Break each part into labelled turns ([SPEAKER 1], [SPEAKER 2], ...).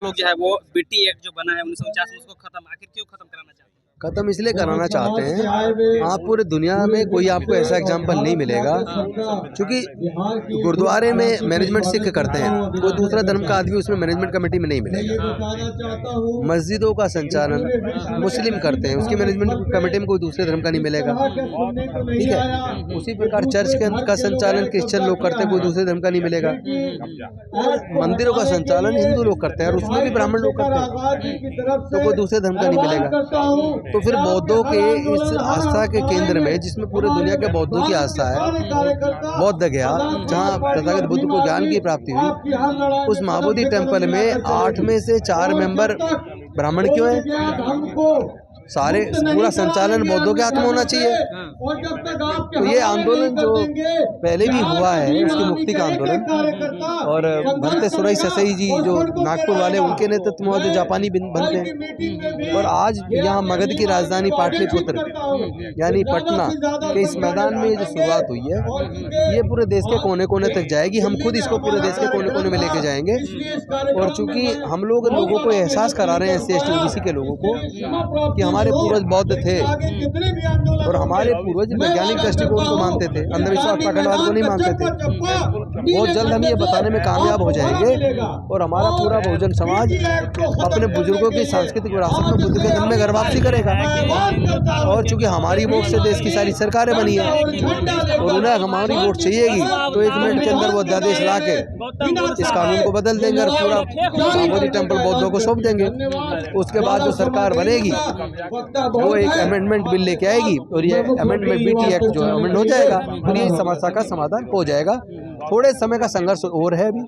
[SPEAKER 1] लोग जो है वो बीटी एक्ट जो बना है 1949 में उसको खत्म आखिर क्यों खत्म कराना चाहते हैं?
[SPEAKER 2] खत्म इसलिए कराना चाहते हैं, आप पूरे दुनिया में कोई आपको ऐसा एग्जाम्पल नहीं मिलेगा, क्योंकि गुरुद्वारे में मैनेजमेंट सिख करते हैं, कोई दूसरा धर्म का आदमी उसमें मैनेजमेंट कमेटी में नहीं मिलेगा। मस्जिदों का संचालन मुस्लिम करते हैं, उसकी मैनेजमेंट कमेटी में कोई दूसरे धर्म का नहीं मिलेगा, ठीक है। उसी प्रकार चर्च का संचालन क्रिश्चियन लोग करते हैं, कोई दूसरे धर्म का नहीं मिलेगा। मंदिरों का संचालन हिंदू लोग करते हैं और उसमें भी ब्राह्मण लोग करते हैं, तो कोई दूसरे धर्म का नहीं मिलेगा। तो फिर बौद्धों के इस आस्था के केंद्र में, जिसमें पूरे दुनिया के बौद्धों की आस्था है, बौद्ध गया जहाँ तथागत बुद्ध को ज्ञान की प्राप्ति हुई, उस महाबोधि टेम्पल में 8 में से 4 मेंबर ब्राह्मण क्यों है? सारे पूरा संचालन बौद्धों के हाथ में होना चाहिए। तो ये आंदोलन जो पहले भी हुआ है, उसकी मुक्ति का आंदोलन, और भंते सुरई ससई जी जो नागपुर वाले, उनके नेतृत्व में जो जापानी बनते हैं, और आज यहाँ मगध की राजधानी पाटलिपुत्र यानी पटना के इस मैदान में जो शुरुआत हुई है, ये पूरे देश के कोने कोने तक जाएगी। हम खुद इसको पूरे देश के कोने कोने में लेके जाएंगे, और चूंकि हम लोगों को एहसास करा रहे हैं SC ST OBC के लोगों को कि हमारे पूर्वज बौद्ध थे और हमारे पूर्वज वैज्ञानिक दृष्टिकोण को मानते थे, अंधविश्वास पाखंडवाद को नहीं मानते थे। बहुत जल्द हम ये बताने में कामयाब हो जाएंगे, और हमारा पूरा बहुजन समाज अपने बुजुर्गों की सांस्कृतिक विरासत में बुद्ध के धर्म में घर वापसी करेगा। और चूंकि हमारी वोट से देश की सारी सरकारें बनी है और उन्हें हमारी वोट चाहिएगी, तो 1 मिनट के अंदर वो अध्यादेश ला के इस कानून को बदल देंगे और पूरा महाबोधि टेम्पल बौद्धों को सौंप देंगे। उसके बाद जो सरकार बनेगी वो एक अमेंडमेंट बिल लेके आएगी, और ये अमेंडमेंट BT एक्ट जो अमेंड हो जाएगा, और ये समस्या का समाधान हो जाएगा। थोड़े समय का संघर्ष और है अभी,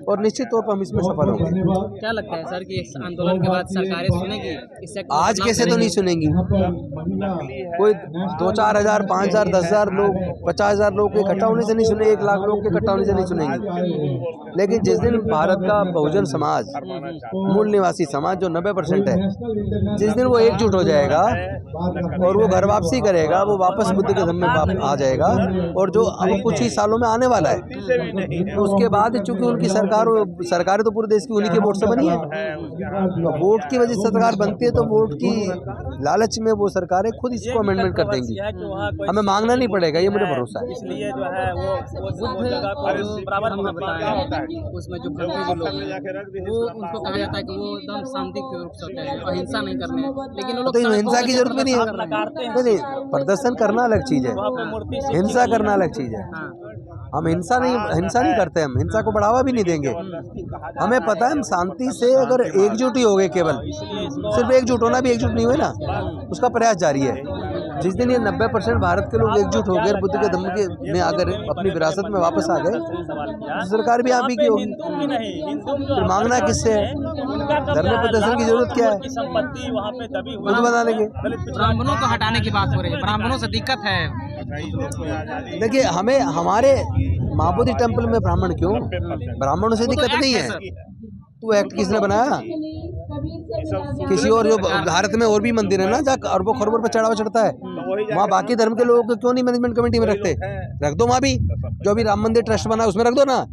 [SPEAKER 2] और निश्चित तौर पर हम इसमें सफल होंगे।
[SPEAKER 1] क्या लगता है सर कि इस आंदोलन के बाद सरकारें सुनेगी?
[SPEAKER 2] आज कैसे तो नहीं सुनेंगी, कोई 2-4 हज़ार 5 हज़ार 10 हज़ार लोग 50 हज़ार लोग इकट्ठा होने से नहीं सुनेंगे, 1 लाख लोग के इकट्ठा होने से नहीं सुनेंगी। लेकिन जिस दिन भारत का बहुजन समाज, मूल निवासी समाज जो 90% है, जिस दिन वो एकजुट हो जाएगा और वो घर वापसी करेगा, वो वापस बुद्ध के धर्म में आ जाएगा, और जो अब कुछ ही सालों में आने वाला है, तो उसके बाद चूंकि उनकी सरकारें तो पूरे देश की उन्हीं के वोट से बनी है, तो वोट की वजह से सरकार बनती है, तो वोट की लालच में वो सरकारें खुद इसको अमेंडमेंट कर देंगी, हमें मांगना नहीं पड़ेगा, ये मुझे भरोसा है।
[SPEAKER 1] इसलिए जो है वो बराबर में बताया उसमें जो लोग वो उनको कहा जाता है कि वो एकदम शांति के रूप से होते हैं, अहिंसा नहीं करने, लेकिन वो
[SPEAKER 2] तो हिंसा की जरूरत भी नहीं है। नहीं, प्रदर्शन करना अलग चीज है, हिंसा करना अलग चीज है। हम हिंसा नहीं करते, हम हिंसा को बढ़ावा भी नहीं देंगे। हमें पता है हम शांति से अगर एकजुट ही हो गए, केवल सिर्फ एकजुट होना भी एकजुट नहीं हुए ना, उसका प्रयास जारी है। जिस दिन ये 90% भारत के लोग एकजुट हो गए, बुद्ध के धर्म के में आकर अपनी विरासत में वापस आ गए, तो सरकार भी आप ही की होगी। फिर मांगना किससे है? धरने प्रदर्शन की जरूरत क्या है? खुद बना लेंगे।
[SPEAKER 1] ब्राह्मणों को हटाने की बात हो रही है, ब्राह्मणों से दिक्कत है।
[SPEAKER 2] देखिए, हमें हमारे महाबोधि टेम्पल में ब्राह्मण क्यों? ब्राह्मणों से दिक्कत नहीं है। तो एक्ट किसने बनाया? किसी और, जो भारत में और भी मंदिर है ना जहाँ अरबों खरबों पर चढ़ावा चढ़ता है, वहाँ बाकी धर्म के लोगों को क्यों नहीं मैनेजमेंट कमेटी में रखते? रख दो वहाँ भी, जो अभी राम मंदिर ट्रस्ट बना उसमें रख दो ना।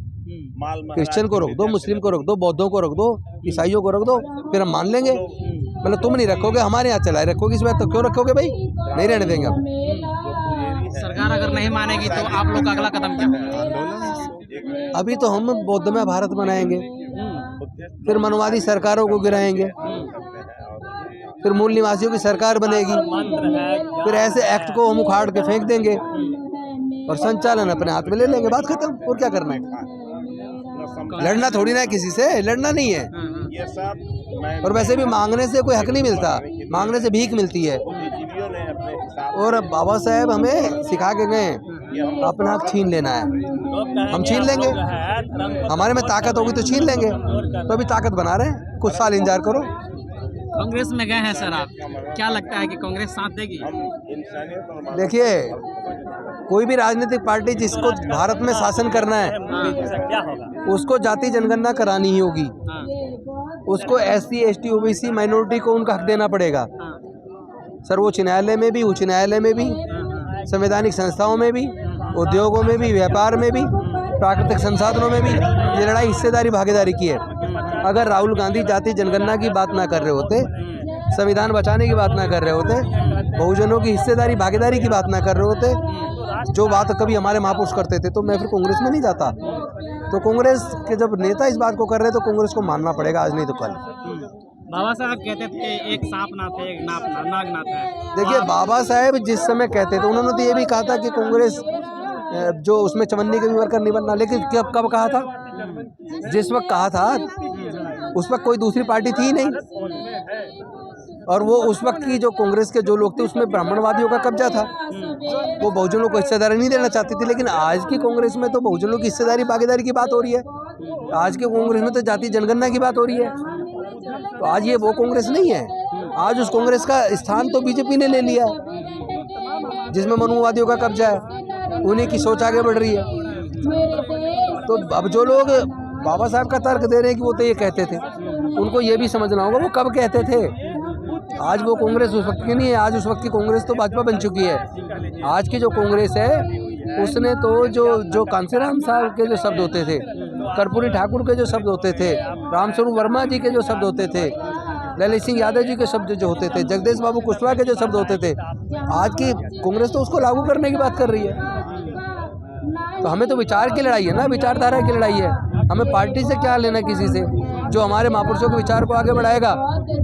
[SPEAKER 2] क्रिश्चियन को रोक दो, मुस्लिम को रोक दो, बौद्धों को रोक दो, ईसाइयों को रोक दो, फिर हम मान लेंगे। मतलब तुम नहीं रखोगे, हमारे यहाँ चलाए रखोगे, इसमें तो क्यों रखोगे भाई? नहीं रहने देंगे हम।
[SPEAKER 1] सरकार अगर नहीं मानेगी तो आप लोग का अगला कदम क्या होगा?
[SPEAKER 2] अभी तो हम बौद्धमय भारत बनाएंगे, फिर मनवादी सरकारों को गिराएंगे, फिर मूल निवासियों की सरकार बनेगी, फिर ऐसे एक्ट को हम उखाड़ के फेंक देंगे और संचालन अपने हाथ में ले लेंगे, बात खत्म। और क्या करना है? लड़ना थोड़ी ना है किसी से, लड़ना नहीं है। और वैसे भी मांगने से कोई हक नहीं मिलता, मांगने से भीख मिलती है। और बाबा साहेब हमें सिखा के गए, अपना हक छीन लेना है, हम छीन लेंगे। हमारे में ताकत होगी तो छीन लेंगे, तो अभी ताकत बना रहे हैं, कुछ साल इंतजार करो।
[SPEAKER 1] कांग्रेस में गए हैं सर आप, क्या लगता है कि कांग्रेस साथ देगी?
[SPEAKER 2] देखिए, कोई भी राजनीतिक पार्टी जिसको भारत में शासन करना है, उसको जाति जनगणना करानी ही होगी, उसको SC ST OBC माइनॉरिटी को उनका हक देना पड़ेगा। सर्वोच्च न्यायालय में भी, उच्च न्यायालय में भी, संवैधानिक संस्थाओं में भी, उद्योगों में भी, व्यापार में भी, प्राकृतिक संसाधनों में भी ये लड़ाई हिस्सेदारी भागीदारी की है। अगर राहुल गांधी जाति जनगणना की बात ना कर रहे होते, संविधान बचाने की बात ना कर रहे होते, बहुजनों की हिस्सेदारी भागीदारी की बात ना कर रहे होते, जो बात कभी हमारे महापुरुष करते थे, तो मैं फिर कांग्रेस में नहीं जाता। तो कांग्रेस के जब नेता इस बात को कर रहे हैं तो कांग्रेस को मानना पड़ेगा, आज नहीं तो कल।
[SPEAKER 1] बाबा साहब कहते थे एक सांप ना थे, एक नाग ना था।
[SPEAKER 2] देखिए, बाबा साहेब जिस समय कहते थे उन्होंने तो ये भी कहा था कि कांग्रेस जो उसमें चवन्नी के भी वर्कर नहीं बनना, लेकिन कब कहा था? जिस वक्त कहा था उस वक्त कोई दूसरी पार्टी थी ही नहीं, और वो उस वक्त की जो कांग्रेस के जो लोग थे उसमें ब्राह्मणवादियों का कब्जा था, वो बहुजनों को हिस्सेदारी नहीं देना चाहती थी। लेकिन आज की कांग्रेस में तो बहुजनों की हिस्सेदारी भागीदारी की बात हो रही है, आज के कांग्रेस में तो जाति जनगणना की बात हो रही है। तो आज ये वो कांग्रेस नहीं है, आज उस कांग्रेस का स्थान तो बीजेपी ने ले लिया है, जिसमें मनुवादियों का कब्जा है, उन्हीं की सोच आगे बढ़ रही है। तो अब जो लोग बाबा साहब का तर्क दे रहे हैं कि वो तो ये कहते थे, उनको ये भी समझना होगा वो कब कहते थे। आज वो कांग्रेस उस वक्त की नहीं है, आज उस वक्त की कांग्रेस तो भाजपा बन चुकी है। आज की जो कांग्रेस है उसने तो जो कांसीराम साहब के जो शब्द होते थे, कर्पूरी ठाकुर के जो शब्द होते थे, रामस्वरूप वर्मा जी के जो शब्द होते थे, ललित सिंह यादव जी के शब्द जो होते थे, जगदीश बाबू कुशवाहा के जो शब्द होते थे, आज की कांग्रेस तो उसको लागू करने की बात कर रही है। तो हमें तो विचार की लड़ाई है ना, विचारधारा की लड़ाई है। हमें पार्टी से क्या लेना किसी से, जो हमारे महापुरुषों के विचार को आगे बढ़ाएगा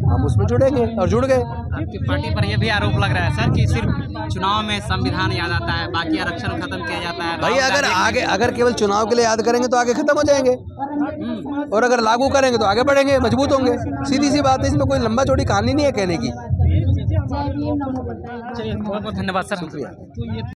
[SPEAKER 2] हम उसमें जुड़ेंगे, और जुड़ गए।
[SPEAKER 1] आपकी पार्टी पर यह भी आरोप लग रहा है सर कि सिर्फ चुनाव में संविधान याद आता है, बाकी आरक्षण खत्म किया जाता है।
[SPEAKER 2] भाई अगर केवल चुनाव के लिए याद करेंगे तो आगे खत्म हो जाएंगे, और अगर लागू करेंगे तो आगे बढ़ेंगे, मजबूत होंगे। सीधी सी बात है, इसमें कोई लंबा चौड़ी कहानी नहीं है कहने की।
[SPEAKER 1] चलिए, बहुत बहुत धन्यवाद सर, शुक्रिया।